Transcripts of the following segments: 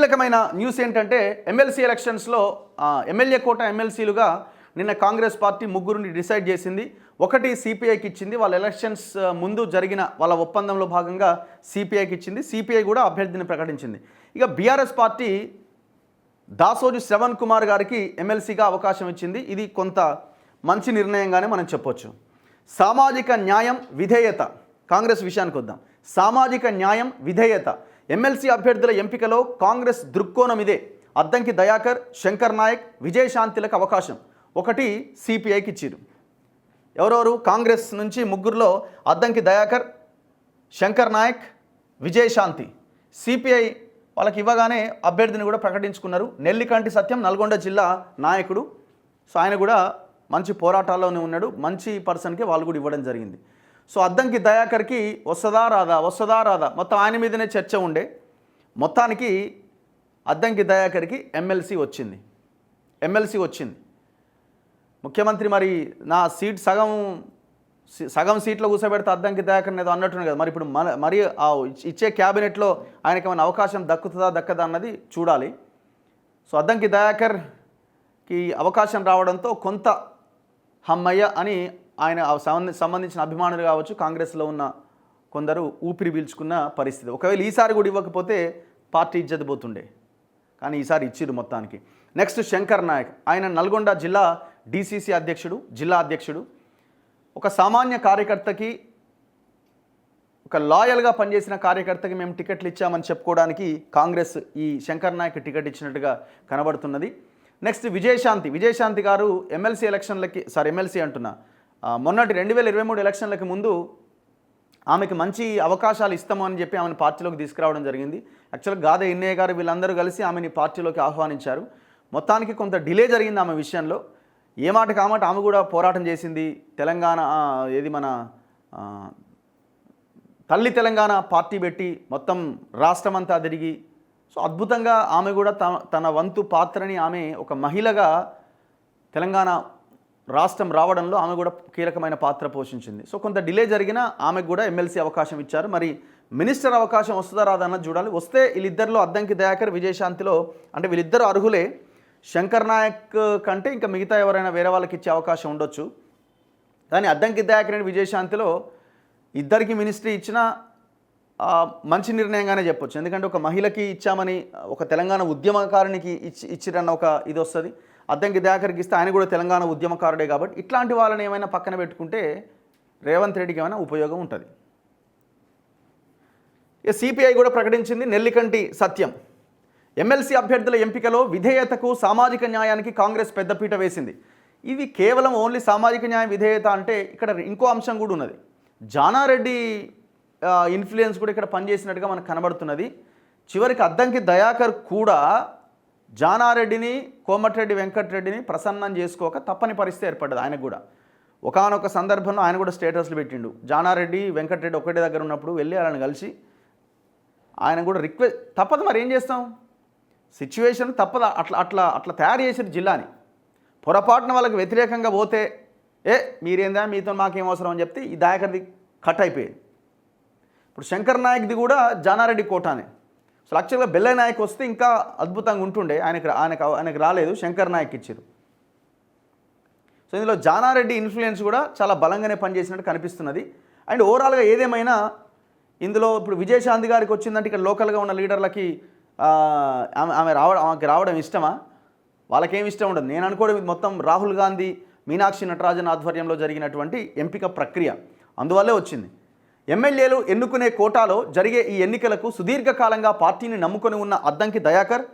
కీలకమైన న్యూస్ ఏంటంటే ఎమ్మెల్సీ ఎలక్షన్స్లో ఎమ్మెల్యే కోట ఎమ్మెల్సీలుగా నిన్న కాంగ్రెస్ పార్టీ ముగ్గురిని డిసైడ్ చేసింది. ఒకటి సిపిఐకి ఇచ్చింది. వాళ్ళ ఎలక్షన్స్ ముందు జరిగిన వాళ్ళ ఒప్పందంలో భాగంగా సిపిఐకి ఇచ్చింది. సిపిఐ కూడా అభ్యర్థిని ప్రకటించింది. ఇక బీఆర్ఎస్ పార్టీ దాసోజు శ్రవణ్ కుమార్ గారికి ఎమ్మెల్సీగా అవకాశం ఇచ్చింది. ఇది కొంత మంచి నిర్ణయంగానే మనం చెప్పొచ్చు. సామాజిక న్యాయం విధేయత, కాంగ్రెస్ విషయానికి వద్దాం. సామాజిక న్యాయం విధేయత ఎమ్మెల్సీ అభ్యర్థుల ఎంపికలో కాంగ్రెస్ దృక్కోణం ఇదే. అద్దంకి దయాకర్, శంకర్ నాయక్, విజయశాంతిలకు అవకాశం. ఒకటి సిపిఐకి ఇచ్చారు. ఎవరెవరు? కాంగ్రెస్ నుంచి ముగ్గురులో అద్దంకి దయాకర్, శంకర్ నాయక్, విజయశాంతి. సిపిఐ వాళ్ళకి ఇవ్వగానే అభ్యర్థిని కూడా ప్రకటించుకున్నారు. నెల్లికంటి సత్యం నల్గొండ జిల్లా నాయకుడు. సో ఆయన కూడా మంచి పోరాటాల్లోనే ఉన్నాడు. మంచి పర్సన్కి వాళ్ళు కూడా ఇవ్వడం జరిగింది. సో అద్దంకి దయాకర్కి వస్తుందా రాదా మొత్తం ఆయన మీదనే చర్చ ఉండే. మొత్తానికి అద్దంకి దయాకర్కి ఎమ్మెల్సీ వచ్చింది. ముఖ్యమంత్రి మరి నా సీట్ సగం సీట్లో కూర్చోబెడితే అద్దంకి దయాకర్ని ఏదో అన్నట్టున్నాడు కదా. మరి ఇప్పుడు మరి ఇచ్చే క్యాబినెట్లో ఆయనకి ఏమైనా అవకాశం దక్కదా అన్నది చూడాలి. సో అద్దంకి దయాకర్కి అవకాశం రావడంతో కొంత హమ్మయ్య అని ఆయన సంబంధించిన అభిమానులు కావచ్చు, కాంగ్రెస్లో ఉన్న కొందరు ఊపిరి పీల్చుకున్న పరిస్థితి. ఒకవేళ ఈసారి కూడా ఇవ్వకపోతే పార్టీ ఇజ్జత్ పోతుండే, కానీ ఈసారి ఇచ్చిరు మొత్తానికి. నెక్స్ట్ శంకర్ నాయక్, ఆయన నల్గొండ జిల్లా డిసిసి జిల్లా అధ్యక్షుడు. ఒక సామాన్య కార్యకర్తకి, ఒక లాయల్గా పనిచేసిన కార్యకర్తకి మేము టికెట్లు ఇచ్చామని చెప్పుకోవడానికి కాంగ్రెస్ ఈ శంకర్ నాయక్ టికెట్ ఇచ్చినట్టుగా కనబడుతున్నది. నెక్స్ట్ విజయశాంతి గారు ఎమ్మెల్సీ అంటున్నా, మొన్నటి 2023 ఎలక్షన్లకి ముందు ఆమెకి మంచి అవకాశాలు ఇస్తాము అని చెప్పి ఆమెను పార్టీలోకి తీసుకురావడం జరిగింది. యాక్చువల్గా గాదే ఇన్నయ్య గారు వీళ్ళందరూ కలిసి ఆమెని పార్టీలోకి ఆహ్వానించారు. మొత్తానికి కొంత డిలే జరిగింది ఆమె విషయంలో. ఏ మాట కామాట ఆమె కూడా పోరాటం చేసింది. తెలంగాణ మన తల్లి తెలంగాణ పార్టీ పెట్టి మొత్తం రాష్ట్రం అంతా తిరిగి, సో అద్భుతంగా ఆమె కూడా తన వంతు పాత్రని ఆమె ఒక మహిళగా తెలంగాణ రాష్ట్రం రావడంలో ఆమె కూడా కీలకమైన పాత్ర పోషించింది. సో కొంత డిలే జరిగినా ఆమెకు కూడా ఎమ్మెల్సీ అవకాశం ఇచ్చారు. మరి మినిస్టర్ అవకాశం వస్తుందా రాదన్నది చూడాలి. వస్తే వీళ్ళిద్దరిలో అద్దంకి దయాకర్, విజయశాంతిలో అంటే వీళ్ళిద్దరు అర్హులే. శంకర్ నాయక్ కంటే ఇంకా మిగతా ఎవరైనా వేరే వాళ్ళకి ఇచ్చే అవకాశం ఉండొచ్చు. కానీ అద్దంకి దయాకర్ అండ్ విజయశాంతిలో ఇద్దరికి మినిస్ట్రీ ఇచ్చినా మంచి నిర్ణయంగానే చెప్పొచ్చు. ఎందుకంటే ఒక మహిళకి ఇచ్చామని, ఒక తెలంగాణ ఉద్యమకారునికి ఇచ్చిరన్న ఒక ఇది వస్తుంది. అద్దంకి దయాకర్కి ఇస్తే ఆయన కూడా తెలంగాణ ఉద్యమకారుడే కాబట్టి ఇట్లాంటి వాళ్ళని ఏమైనా పక్కన పెట్టుకుంటే రేవంత్ రెడ్డికి ఏమైనా ఉపయోగం ఉంటుంది. సిపిఐ కూడా ప్రకటించింది నెల్లికంటి సత్యం. ఎమ్మెల్సీ అభ్యర్థుల ఎంపికలో విధేయతకు, సామాజిక న్యాయానికి కాంగ్రెస్ పెద్దపీట వేసింది. ఇది కేవలం ఓన్లీ సామాజిక న్యాయం విధేయత అంటే ఇక్కడ ఇంకో అంశం కూడా ఉన్నది. జానారెడ్డి ఇన్ఫ్లుయెన్స్ కూడా ఇక్కడ పనిచేసినట్టుగా మనకు కనబడుతున్నది. చివరికి అద్దంకి దయాకర్ కూడా జానారెడ్డిని, కోమటిరెడ్డి వెంకటరెడ్డిని ప్రసన్నం చేసుకోక తప్పని పరిస్థితి ఏర్పడ్డది ఆయనకు కూడా. ఒకానొక సందర్భంలో ఆయన కూడా స్టేటస్లు పెట్టిండు. జానారెడ్డి, వెంకటరెడ్డి ఒకటే దగ్గర ఉన్నప్పుడు వెళ్ళి వాళ్ళని కలిసి ఆయన కూడా రిక్వెస్ట్, తప్పదు మరి ఏం చేస్తాం, సిచ్యువేషన్ తప్పదు. అట్లా తయారు చేసిన జిల్లాని పొరపాటున వాళ్ళకి వ్యతిరేకంగా పోతే మీరేందా, మీతో మాకేం అవసరం అని చెప్తే ఈ దయాకర్ది కట్ అయిపోయేది. ఇప్పుడు శంకర్ నాయక్ది కూడా జానారెడ్డి కోటానే. సో యాక్చువల్గా బెల్లయ్య నాయక్ వస్తే ఇంకా అద్భుతంగా ఉంటుండే. ఆయనకు రాలేదు, శంకర్ నాయక్ ఇచ్చారు. సో ఇందులో జానారెడ్డి ఇన్ఫ్లుయెన్స్ కూడా చాలా బలంగానే పనిచేసినట్టు కనిపిస్తున్నది. అండ్ ఓవరాల్గా ఏదేమైనా ఇందులో ఇప్పుడు విజయశాంతి గారికి వచ్చిందంటే ఇక్కడ లోకల్గా ఉన్న లీడర్లకి ఆమెకి రావడం ఇష్టమా? వాళ్ళకేమి ఇష్టం ఉండదు. నేను అనుకోవడం మొత్తం రాహుల్ గాంధీ, మీనాక్షి నటరాజన్ ఆధ్వర్యంలో జరిగినటువంటి ఎంపిక ప్రక్రియ, అందువల్లే వచ్చింది. ఎమ్మెల్యేలు ఎన్నుకునే కోటాలో జరిగే ఈ ఎన్నికలకు సుదీర్ఘకాలంగా పార్టీని నమ్ముకొని ఉన్న అద్దంకి దయాకర్,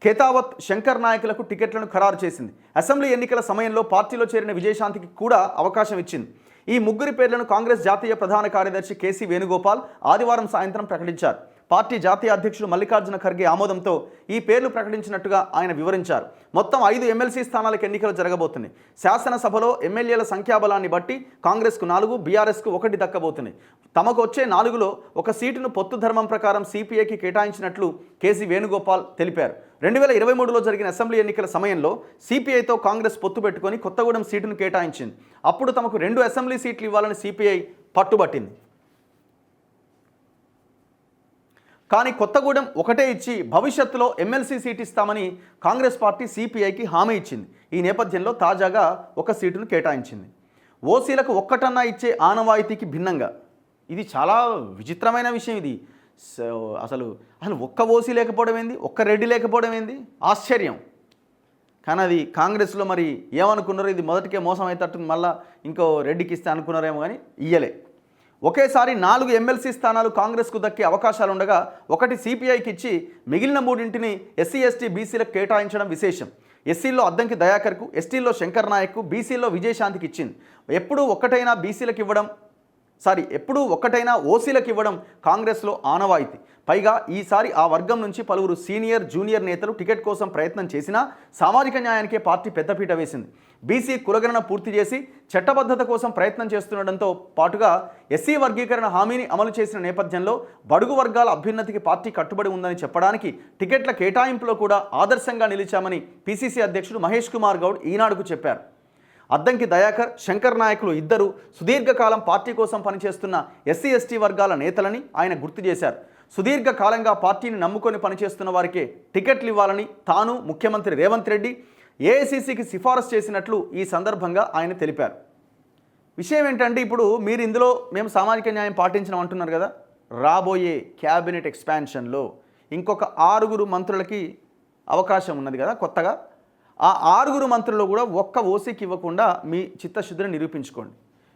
ఖేతావత్, శంకర్ నాయకులకు టికెట్లను ఖరారు చేసింది. అసెంబ్లీ ఎన్నికల సమయంలో పార్టీలో చేరిన విజయశాంతికి కూడా అవకాశం ఇచ్చింది. ఈ ముగ్గురి పేర్లను కాంగ్రెస్ జాతీయ ప్రధాన కార్యదర్శి కేసీ వేణుగోపాల్ ఆదివారం సాయంత్రం ప్రకటించారు. పార్టీ జాతీయ అధ్యక్షుడు మల్లికార్జున ఖర్గే ఆమోదంతో ఈ పేర్లు ప్రకటించినట్టుగా ఆయన వివరించారు. మొత్తం 5 ఎమ్మెల్సీ స్థానాలకు ఎన్నికలు జరగబోతున్నాయి. శాసనసభలో ఎమ్మెల్యేల సంఖ్యాబలాన్ని బట్టి కాంగ్రెస్కు 4, బీఆర్ఎస్కు 1 దక్కబోతున్నాయి. తమకు వచ్చే 4లో ఒక సీటును పొత్తు ధర్మం ప్రకారం సిపిఐకి కేటాయించినట్లు కేసీ వేణుగోపాల్ తెలిపారు. 2023లో జరిగిన అసెంబ్లీ ఎన్నికల సమయంలో సిపిఐతో కాంగ్రెస్ పొత్తు పెట్టుకొని కొత్తగూడెం సీటును కేటాయించింది. అప్పుడు తమకు 2 అసెంబ్లీ సీట్లు ఇవ్వాలని సిపిఐ పట్టుబట్టింది. కానీ కొత్తగూడెం ఒకటే ఇచ్చి భవిష్యత్తులో ఎమ్మెల్సీ సీట్ ఇస్తామని కాంగ్రెస్ పార్టీ సిపిఐకి హామీ ఇచ్చింది. ఈ నేపథ్యంలో తాజాగా ఒక సీటును కేటాయించింది. ఓసీలకు ఒక్కటన్నా ఇచ్చే ఆనవాయితీకి భిన్నంగా. ఇది చాలా విచిత్రమైన విషయం. ఇది అసలు ఒక్క ఓసీ లేకపోవడం ఏంది, ఒక్క రెడ్డి లేకపోవడం ఏంది, ఆశ్చర్యం. కానీ అది కాంగ్రెస్లో మరి ఏమనుకున్నారో, ఇది మొదటికే మోసం అవుతట్టుంది, మళ్ళీ ఇంకో రెడ్డికి ఇస్తే అనుకున్నారేమో, కానీ ఇయ్యలే. ఒకేసారి 4 ఎమ్మెల్సీ స్థానాలు కాంగ్రెస్కు దక్కే అవకాశాలు ఉండగా ఒకటి సిపిఐకి ఇచ్చి మిగిలిన 3 ఎస్సీ ఎస్టీ బీసీలకు కేటాయించడం విశేషం. ఎస్సీల్లో అద్దంకి దయాకర్కు, ఎస్టీల్లో శంకర్ నాయక్కు, బీసీల్లో విజయశాంతికి ఇచ్చింది. ఎప్పుడూ ఒక్కటైనా ఓసీలకు ఇవ్వడం కాంగ్రెస్లో ఆనవాయితీ. పైగా ఈసారి ఆ వర్గం నుంచి పలువురు సీనియర్ జూనియర్ నేతలు టికెట్ కోసం ప్రయత్నం చేసినా సామాజిక న్యాయానికే పార్టీ పెద్దపీట వేసింది. బీసీ కులగణన పూర్తి చేసి చట్టబద్ధత కోసం ప్రయత్నం చేస్తుండటంతో పాటుగా ఎస్సీ వర్గీకరణ హామీని అమలు చేసిన నేపథ్యంలో బడుగు వర్గాల అభ్యున్నతికి పార్టీ కట్టుబడి ఉందని చెప్పడానికి టికెట్ల కేటాయింపులో కూడా ఆదర్శంగా నిలిచామని పిసిసి అధ్యక్షుడు మహేష్ కుమార్ గౌడ్ ఈనాడుకు చెప్పారు. అద్దంకి దయాకర్, శంకర్ నాయకులు ఇద్దరు సుదీర్ఘకాలం పార్టీ కోసం పనిచేస్తున్న ఎస్సీ ఎస్టీ వర్గాల నేతలని ఆయన గుర్తు చేశారు. సుదీర్ఘకాలంగా పార్టీని నమ్ముకొని పనిచేస్తున్న వారికే టికెట్లు ఇవ్వాలని తాను, ముఖ్యమంత్రి రేవంత్ రెడ్డి ఏఐసీసీకి సిఫారసు చేసినట్లు ఈ సందర్భంగా ఆయన తెలిపారు. విషయం ఏంటంటే, ఇప్పుడు మీరు ఇందులో మేము సామాజిక న్యాయం పాటించడం అంటున్నారు కదా, రాబోయే క్యాబినెట్ ఎక్స్పాన్షన్లో ఇంకొక 6 మంత్రులకి అవకాశం ఉన్నది కదా కొత్తగా. ఆ 6 మంత్రులు కూడా ఒక్క ఓసీకి ఇవ్వకుండా మీ చిత్తశుద్ధిని నిరూపించుకోండి.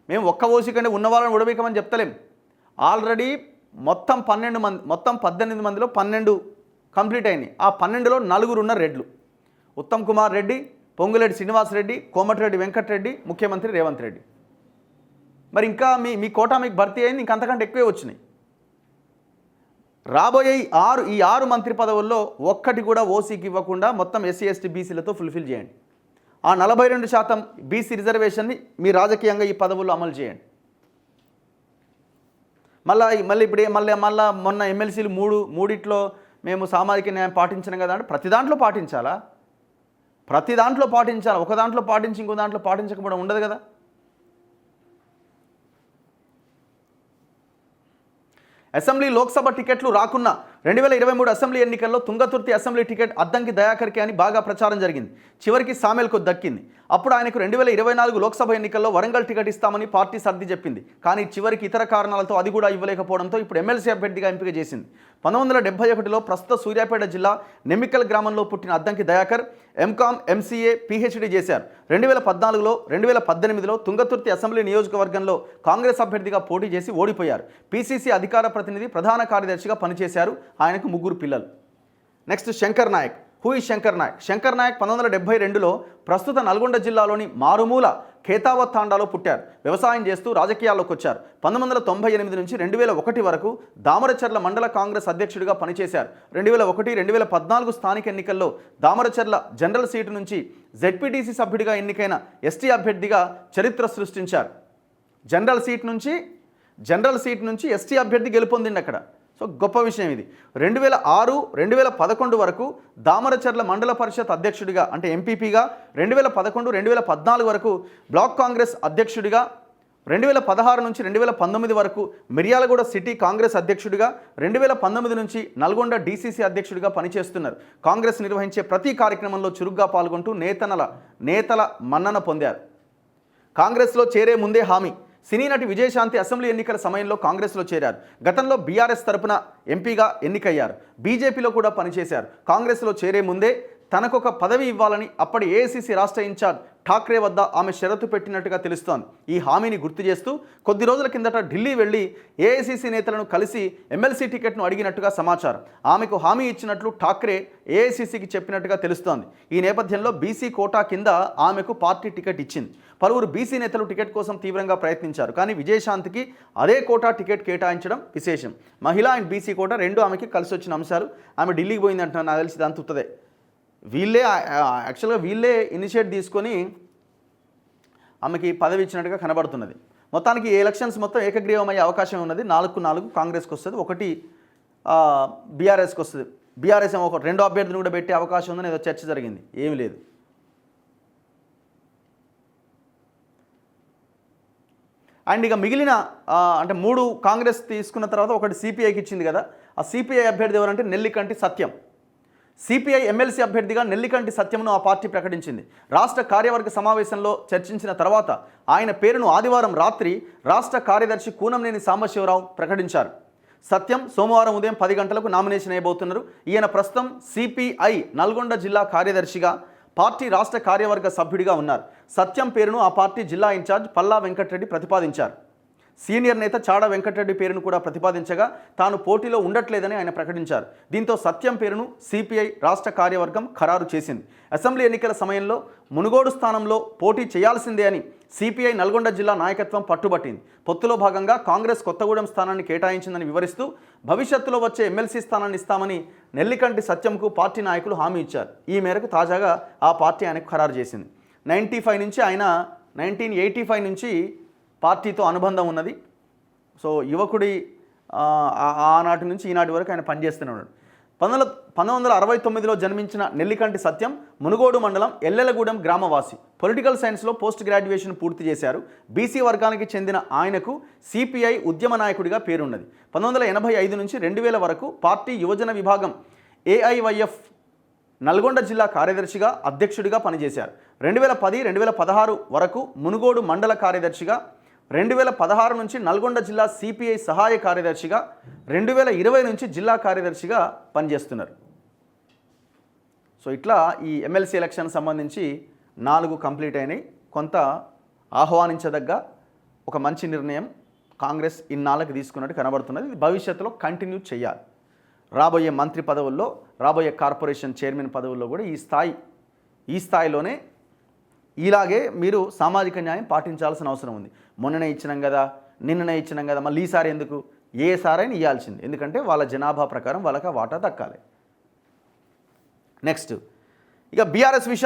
మేము ఒక్క ఓసీ కంటే ఉన్న వాళ్ళని ఉడబెక్కమని చెప్తలేం. ఆల్రెడీ మొత్తం 18 మందిలో 12 కంప్లీట్ అయినాయి. ఆ 12లో 4 ఉన్న రెడ్లు: ఉత్తమ్ కుమార్ రెడ్డి, పొంగులేటి శ్రీనివాస్ రెడ్డి, కోమటిరెడ్డి వెంకటరెడ్డి, ముఖ్యమంత్రి రేవంత్ రెడ్డి. మరి ఇంకా మీ కోటా మీకు భర్తీ అయింది, ఇంకంతకంటే ఎక్కువే వచ్చినాయి. రాబోయే ఈ 6 మంత్రి పదవుల్లో ఒక్కటి కూడా ఓసీకి ఇవ్వకుండా మొత్తం ఎస్సీ ఎస్టీ బీసీలతో ఫుల్ఫిల్ చేయండి. ఆ 42% బీసీ రిజర్వేషన్ని మీ రాజకీయంగా ఈ పదవుల్లో అమలు చేయండి. మళ్ళీ మొన్న ఎమ్మెల్సీలు మూడిట్లో మేము సామాజిక న్యాయం పాటించడం కదా అంటే ప్రతి దాంట్లో పాటించాలా? ఒక దాంట్లో పాటించి ఇంకో దాంట్లో పాటించకపోవడం ఉండదు కదా. అసెంబ్లీ లోక్సభ టికెట్లు రాకున్నా 2023 అసెంబ్లీ ఎన్నికల్లో తుంగతుర్తి అసెంబ్లీ టికెట్ అద్దంకి దయాకర్కి అని బాగా ప్రచారం జరిగింది. చివరికి సామెల్కు దక్కింది. అప్పుడు ఆయనకు 2024 లోక్సభ ఎన్నికల్లో వరంగల్ టికెట్ ఇస్తామని పార్టీ సర్ది చెప్పింది. కానీ చివరికి ఇతర కారణాలతో అది కూడా ఇవ్వలేకపోవడంతో ఇప్పుడు ఎమ్మెల్సీ అభ్యర్థిగా ఎంపిక చేసింది. 1971లో ప్రస్తుత సూర్యాపేట జిల్లా నెమ్మికల్ గ్రామంలో పుట్టిన Addanki Dayakar MCom, MCA, PhD చేశారు. 2014లో 2018లో తుంగతుర్తి అసెంబ్లీ నియోజకవర్గంలో కాంగ్రెస్ అభ్యర్థిగా పోటీ చేసి ఓడిపోయారు. పీసీసీ అధికార ప్రతినిధి, ప్రధాన కార్యదర్శిగా పనిచేశారు. ఆయనకు 3 పిల్లలు. నెక్స్ట్ శంకర్ నాయక్. హూ ఈ శంకర్ నాయక్? శంకర్ నాయక్ 1972లో ప్రస్తుత నల్గొండ జిల్లాలోని మారుమూల ఖేతావత్ తాండాలో పుట్టారు. వ్యవసాయం చేస్తూ రాజకీయాల్లోకి వచ్చారు. 1998 నుంచి 2001 వరకు దామరచర్ల మండల కాంగ్రెస్ అధ్యక్షుడిగా పనిచేశారు. 2001, 2014 స్థానిక ఎన్నికల్లో దామరచర్ల జనరల్ సీటు నుంచి జెడ్పీటీసీ సభ్యుడిగా ఎన్నికైన ఎస్టీ అభ్యర్థిగా చరిత్ర సృష్టించారు. జనరల్ సీట్ నుంచి ఎస్టీ అభ్యర్థి గెలుపొందింది అక్కడ. సో గొప్ప విషయం ఇది. 2006, 2011 వరకు దామరచర్ల మండల పరిషత్ అధ్యక్షుడిగా అంటే ఎంపీపీగా, 2011, 2014 వరకు బ్లాక్ కాంగ్రెస్ అధ్యక్షుడిగా, 2016 నుంచి 2019 వరకు మిర్యాలగూడ సిటీ కాంగ్రెస్ అధ్యక్షుడిగా, 2019 నుంచి నల్గొండ డీసీసీ అధ్యక్షుడిగా పనిచేస్తున్నారు. కాంగ్రెస్ నిర్వహించే ప్రతి కార్యక్రమంలో చురుగ్గా పాల్గొంటూ నేతల మన్నన పొందారు. కాంగ్రెస్లో చేరే ముందే హామీ. సినీ నటి విజయశాంతి అసెంబ్లీ ఎన్నికల సమయంలో కాంగ్రెస్లో చేరారు. గతంలో బీఆర్ఎస్ తరపున ఎంపీగా ఎన్నికయ్యారు. బీజేపీలో కూడా పనిచేశారు. కాంగ్రెస్లో చేరే ముందే తనకొక పదవి ఇవ్వాలని అప్పటి ఏఐసీసీ రాష్ట్ర ఇన్ఛార్జ్ ఠాక్రే వద్ద ఆమె షరతు పెట్టినట్టుగా తెలుస్తోంది. ఈ హామీని గుర్తు చేస్తూ కొద్ది రోజుల కిందట ఢిల్లీ వెళ్లి ఏఐసీసీ నేతలను కలిసి ఎమ్మెల్సీ టికెట్ను అడిగినట్టుగా సమాచారం. ఆమెకు హామీ ఇచ్చినట్లు ఠాక్రే ఏఐసీసీకి చెప్పినట్టుగా తెలుస్తోంది. ఈ నేపథ్యంలో బీసీ కోటా కింద ఆమెకు పార్టీ టికెట్ ఇచ్చింది. పలువురు బీసీ నేతలు టికెట్ కోసం తీవ్రంగా ప్రయత్నించారు. కానీ విజయశాంతికి అదే కోటా టికెట్ కేటాయించడం విశేషం. మహిళా అండ్ బీసీ కోటా రెండు ఆమెకి కలిసి వచ్చిన అంశాలు. ఆమె ఢిల్లీకి పోయిందంటున్నారు. నాకు తెలిసి దాని తుత్తదే. వీళ్ళే ఇనిషియేట్ తీసుకొని ఆమెకి పదవి ఇచ్చినట్టుగా కనబడుతున్నది. మొత్తానికి ఈ ఎలక్షన్స్ మొత్తం ఏకగ్రీవమయ్యే అవకాశం ఉన్నది. 4-4 కాంగ్రెస్కి వస్తుంది, 1 బీఆర్ఎస్కి వస్తుంది. బీఆర్ఎస్ ఏమో 2 అభ్యర్థులను కూడా పెట్టే అవకాశం ఉందని ఏదో చర్చ జరిగింది. ఏమీ లేదు. అండ్ ఇక మిగిలిన అంటే 3 కాంగ్రెస్ తీసుకున్న తర్వాత ఒకటి సిపిఐకి ఇచ్చింది కదా, ఆ సిపిఐ అభ్యర్థి ఎవరంటే నెల్లికంటి సత్యం. సిపిఐ ఎమ్మెల్సీ అభ్యర్థిగా నెల్లికంటి సత్యంను ఆ పార్టీ ప్రకటించింది. రాష్ట్ర కార్యవర్గ సమావేశంలో చర్చించిన తర్వాత ఆయన పేరును ఆదివారం రాత్రి రాష్ట్ర కార్యదర్శి కూనంనేని సాంబశివరావు ప్రకటించారు. సత్యం సోమవారం ఉదయం 10 గంటలకు నామినేషన్ వేయబోతున్నారు. ఈయన ప్రస్తుతం సిపిఐ నల్గొండ జిల్లా కార్యదర్శిగా, పార్టీ రాష్ట్ర కార్యవర్గ సభ్యుడిగా ఉన్నారు. సత్యం పేరును ఆ పార్టీ జిల్లా ఇన్ఛార్జ్ పల్లా వెంకటరెడ్డి ప్రతిపాదించారు. సీనియర్ నేత చాడ వెంకటరెడ్డి పేరును కూడా ప్రతిపాదించగా తాను పోటీలో ఉండట్లేదని ఆయన ప్రకటించారు. దీంతో సత్యం పేరును సిపిఐ రాష్ట్ర కార్యవర్గం ఖరారు చేసింది. అసెంబ్లీ ఎన్నికల సమయంలో మునుగోడు స్థానంలో పోటీ చేయాల్సిందే అని సిపిఐ నల్గొండ జిల్లా నాయకత్వం పట్టుబట్టింది. పొత్తులో భాగంగా కాంగ్రెస్ కొత్తగూడెం స్థానాన్ని కేటాయించిందని వివరిస్తూ భవిష్యత్తులో వచ్చే ఎమ్మెల్సీ స్థానాన్ని ఇస్తామని నెల్లికంటి సత్యంకు పార్టీ నాయకులు హామీ ఇచ్చారు. ఈ మేరకు తాజాగా ఆ పార్టీ ఆయనకు ఖరారు చేసింది. 1985 నుంచి పార్టీతో అనుబంధం ఉన్నది. సో యువకుడి ఆనాటి నుంచి ఈనాటి వరకు ఆయన పనిచేస్తూనే ఉన్నాడు. 1969లో జన్మించిన నెల్లికంటి సత్యం మునుగోడు మండలం ఎల్లెలగూడెం గ్రామవాసి. పొలిటికల్ సైన్స్లో పోస్ట్ గ్రాడ్యుయేషన్ పూర్తి చేశారు. బీసీ వర్గానికి చెందిన ఆయనకు సిపిఐ ఉద్యమ నాయకుడిగా పేరున్నది. 1985 నుంచి 2000 వరకు పార్టీ యువజన విభాగం ఏఐవైఎఫ్ నల్గొండ జిల్లా కార్యదర్శిగా, అధ్యక్షుడిగా పనిచేశారు. 2010-2016 వరకు మునుగోడు మండల కార్యదర్శిగా, 2016 నుంచి నల్గొండ జిల్లా సిపిఐ సహాయ కార్యదర్శిగా, 2020 నుంచి జిల్లా కార్యదర్శిగా పనిచేస్తున్నారు. సో ఇట్లా ఈ ఎమ్మెల్సీ ఎలక్షన్ సంబంధించి 4 కంప్లీట్ అయినాయి. కొంత ఆహ్వానించదగ్గ ఒక మంచి నిర్ణయం కాంగ్రెస్ ఇన్నాళ్ళకి తీసుకున్నట్టు కనబడుతున్నది. ఇది భవిష్యత్తులో కంటిన్యూ చేయాలి. రాబోయే మంత్రి పదవుల్లో, రాబోయే కార్పొరేషన్ చైర్మన్ పదవుల్లో కూడా ఈ స్థాయిలోనే ఇలాగే మీరు సామాజిక న్యాయం పాటించాల్సిన అవసరం ఉంది. మొన్ననే ఇచ్చినాం కదా, నిన్ననే ఇచ్చినాం కదా, మళ్ళీ ఈసారి ఎందుకు? ఏ సారైనా ఇవ్వాల్సింది. ఎందుకంటే వాళ్ళ జనాభా ప్రకారం వాళ్ళకి వాటా దక్కాలి. నెక్స్ట్ ఇక బీఆర్ఎస్ విషయం